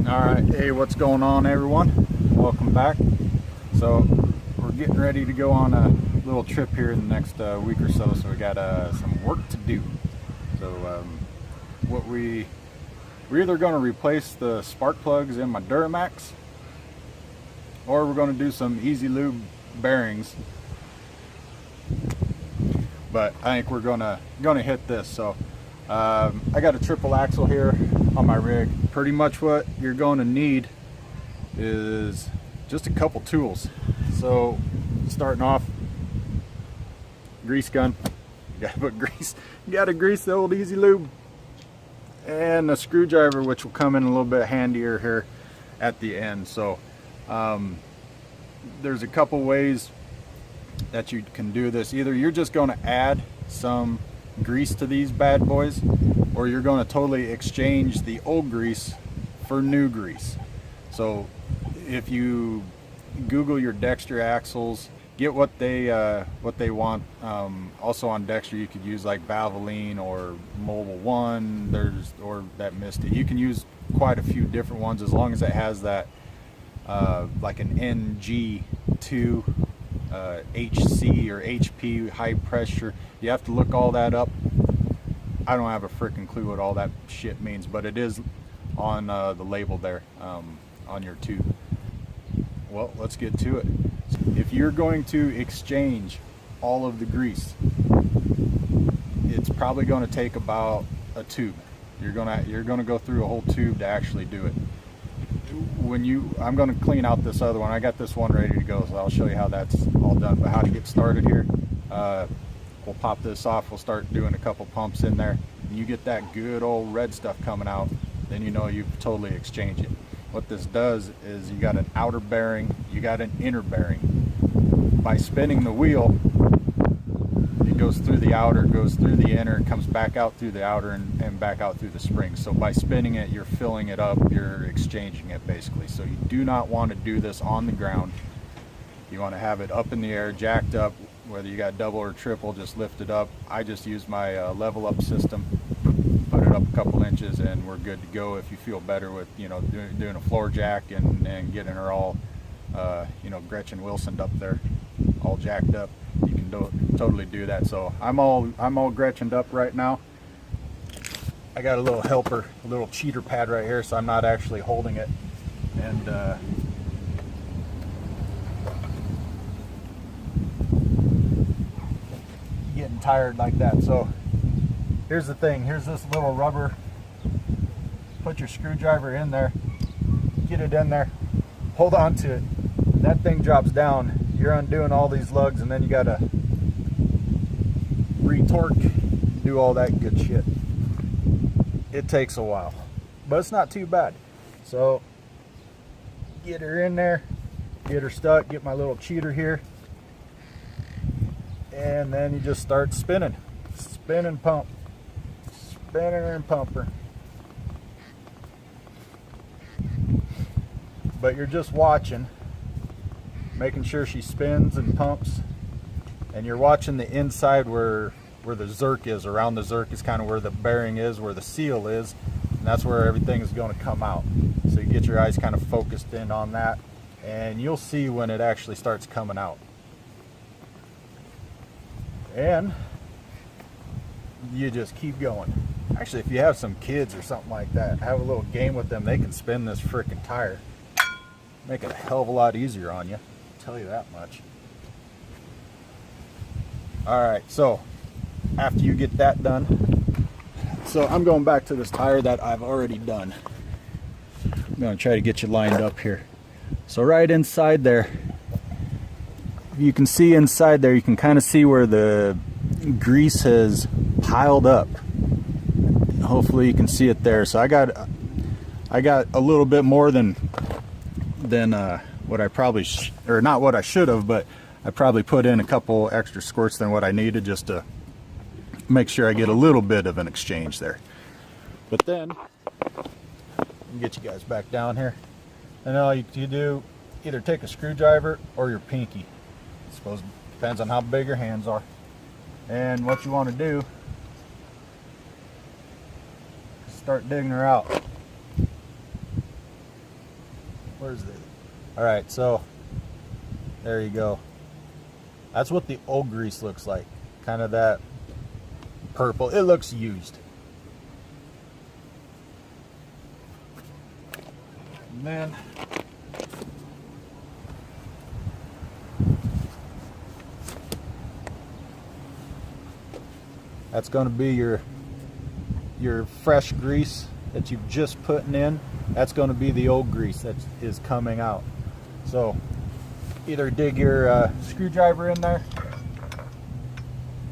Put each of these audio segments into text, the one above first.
Alright, hey, what's going on, everyone? Welcome back. So we're getting ready to go on a little trip here in the next week or so, we got some work to do. So we're either going to replace the spark plugs in my Duramax, or we're going to do some easy lube bearings, but I think we're gonna hit this. So I got a triple axle here on my rig. Pretty much what you're going to need is just a couple tools. So starting off, grease gun. You gotta grease the old easy lube, and a screwdriver, which will come in a little bit handier here at the end. So there's a couple ways that you can do this. Either you're just going to add some grease to these bad boys, or you're going to totally exchange the old grease for new grease. So if you Google your Dexter axles, get what they want. Also on Dexter you could use like Valvoline or Mobile One, or that Misty. You can use quite a few different ones as long as it has that like an NG2 HC or HP, high pressure. You have to look all that up. I don't have a freaking clue what all that shit means, but it is on the label there on your tube. Well, let's get to it. If you're going to exchange all of the grease, it's probably going to take about a tube. You're gonna go through a whole tube to actually do it. I'm going to clean out this other one. I got this one ready to go, so I'll show you how that's all done. But how to get started here, we'll pop this off. We'll start doing a couple pumps in there, and you get that good old red stuff coming out, then you know you've totally exchanged it. What this does is you got an outer bearing, you got an inner bearing. By spinning the wheel, it goes through the outer, goes through the inner, comes back out through the outer, and back out through the spring. So by spinning it, you're filling it up, you're exchanging it basically. So you do not want to do this on the ground. You want to have it up in the air, jacked up. Whether you got double or triple, just lift it up. I just use my level up system, put it up a couple inches, and we're good to go. If you feel better with doing a floor jack and getting her all Gretchen Wilsoned up there, all jacked up, you can totally do that. So I'm all Gretchened up right now. I got a little helper, a little cheater pad right here, so I'm not actually holding it, and getting tired like that. So here's the thing, here's this little rubber. Put your screwdriver in there, get it in there, hold on to it. That thing drops down, you're undoing all these lugs, and then you gotta retorque, do all that good shit. It takes a while, but it's not too bad. So get her in there, get her stuck, get my little cheater here, and then you just start spinning. Spin and pump. Spin her and pump her. But you're just watching, making sure she spins and pumps, and you're watching the inside where the zerk is. Around the zerk is kind of where the bearing is, where the seal is, and that's where everything is going to come out. So you get your eyes kind of focused in on that, and you'll see when it actually starts coming out. And you just keep going. Actually, if you have some kids or something like that, have a little game with them, they can spin this freaking tire. Make it a hell of a lot easier on you, I'll tell you that much. Alright, so after you get that done, so I'm going back to this tire that I've already done. I'm going to try to get you lined up here. So right inside there, you can see inside there, you can kind of see where the grease has piled up. Hopefully you can see it there. So I got a little bit more than what I probably or not what I should have, but I probably put in a couple extra squirts than what I needed, just to make sure I get a little bit of an exchange there. But then get you guys back down here, and all you do, either take a screwdriver or your pinky. I suppose it depends on how big your hands are. And what you want to do is start digging her out. Where's the... All right, so there you go. That's what the old grease looks like. Kind of that purple. It looks used. And then that's going to be your fresh grease that you've just putting in. That's going to be the old grease that is coming out. So either dig your screwdriver in there,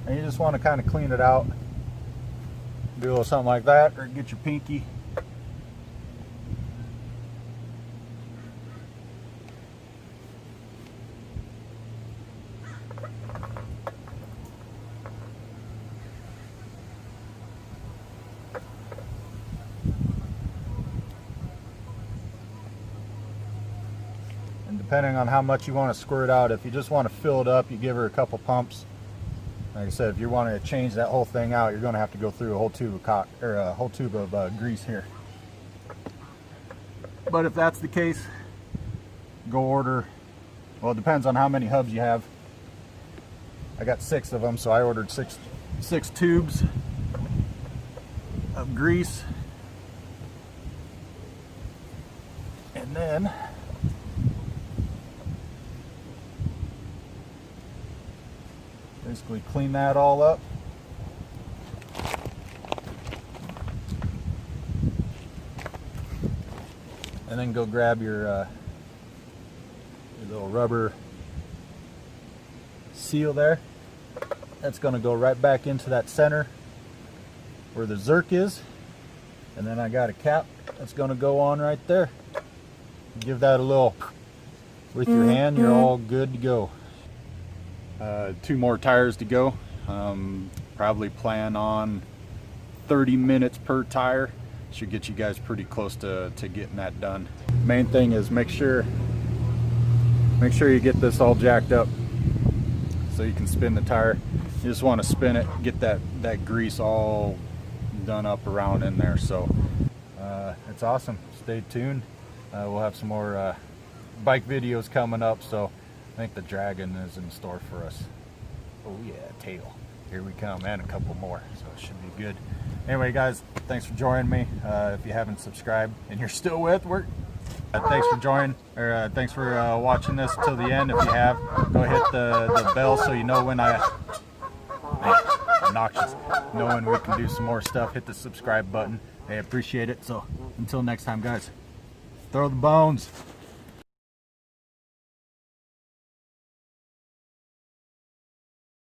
and you just want to kind of clean it out, do a little something like that, or get your pinky. Depending on how much you want to squirt out, if you just want to fill it up, you give her a couple pumps. Like I said, if you want to change that whole thing out, you're going to have to go through a whole tube of grease here. But if that's the case, go order. Well, it depends on how many hubs you have. I got 6 of them, so I ordered six tubes of grease, and then basically clean that all up. And then go grab your little rubber seal there. That's going to go right back into that center where the zerk is. And then I got a cap that's going to go on right there. Give that a little with your hand, you're all good to go. 2 more tires to go. Probably plan on 30 minutes per tire. Should get you guys pretty close to getting that done. Main thing is make sure you get this all jacked up so you can spin the tire. You just want to spin it, get that grease all done up around in there. So it's awesome. Stay tuned. We'll have some more bike videos coming up, so I think the Dragon is in store for us. Oh yeah, tail. Here we come, and a couple more, so it should be good. Anyway, guys, thanks for joining me. If you haven't subscribed and you're still with, thanks for joining, or thanks for watching this till the end. If you have, go hit the bell so you know when obnoxious. Know when we can do some more stuff. Hit the subscribe button. I appreciate it. So until next time, guys, throw the bones.